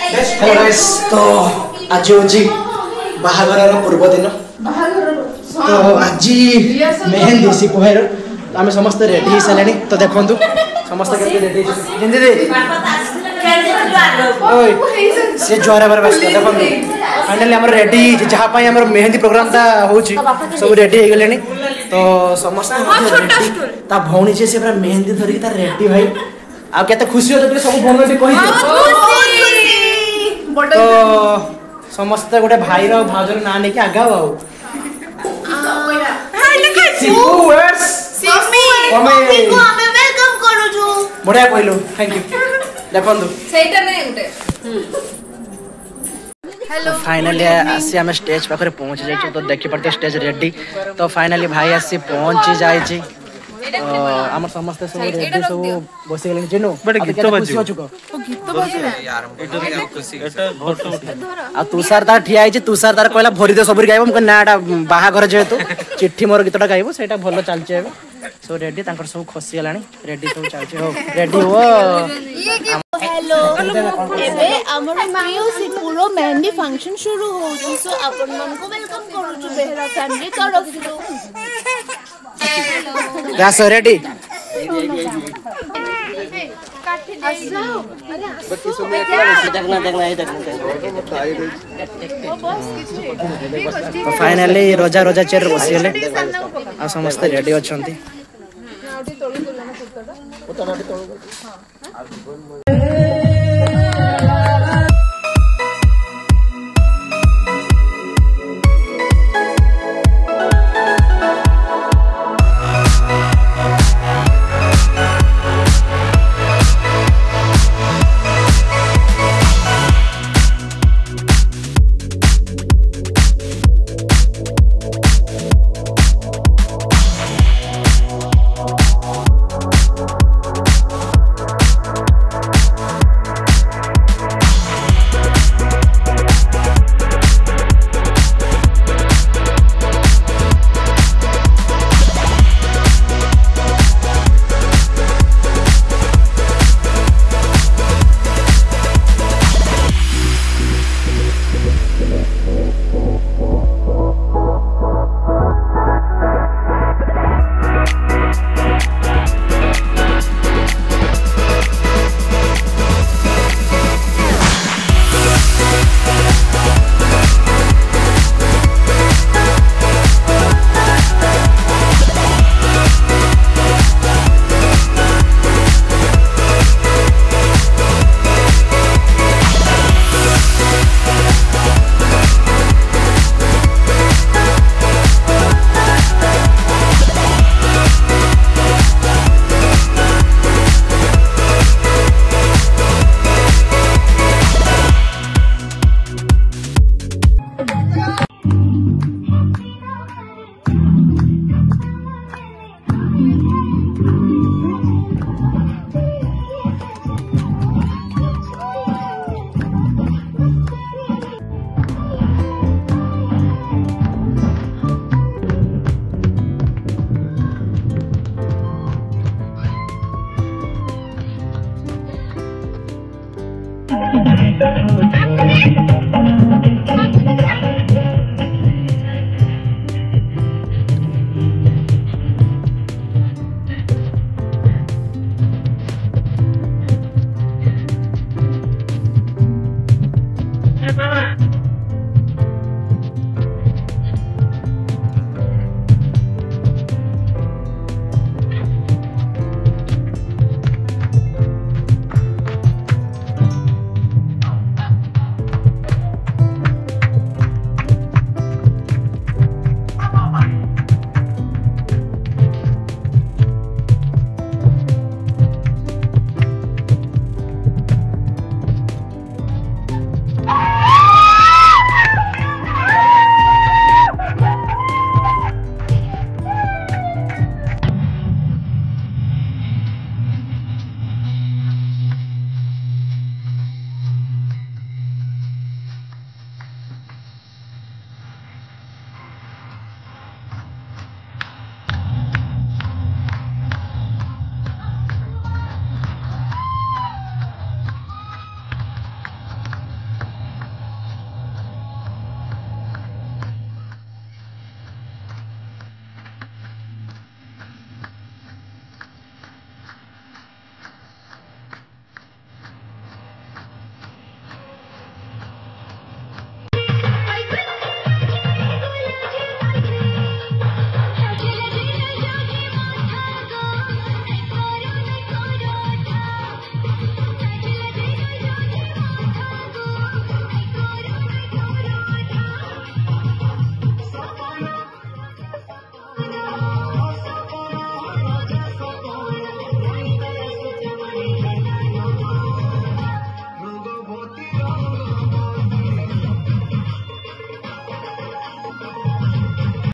hello guys, तो आज होची बाहागर पूर्व दिन तो आज मेहंदी सिपोहर आम समस्त रेडी हो सारे तो देखु समस्त रेडी से जुआर बार व्यस्त देखो फाइनाली आम रेडी जहाँ आम मेहंदी प्रोग्राम हो सब रेडी हो गले तो समस्त भौणी जी से मेहंदी धरिक रेडी भाई आते खुशी हो सब भौणी तो समस्त गोटे भाई भाजर ना नहीं आगाओ बढ़िया कहलु थैंक यू देखो फाइनली आसी आम स्टेज पाखे पहुँच जाइए तो देखी पड़ते स्टेज रेडी तो फाइनली भाई आसी पहुँची जाइए आम समस्त सब रेडी सब बसी गले चिन्नु तुषार तार ठिया तुषार तार कहला भरी दे सब गाइब ना बाहाघर जेहेतु चिट्ठी मोर गीतटा गाइब से भल चलचे सब रेडी सब खसी गलानी रेडी सब चलचे हो रेडी हो हेलो एबे हमर प्रिय मेहंदी फंक्शन शुरू हो सो अपन मन को वेलकम करू छु बेहरा फैमिली तरफ रास रेडी तो फाइनली रोजा रोजा चेयर बसीगले आ समस्त रेडी अछंती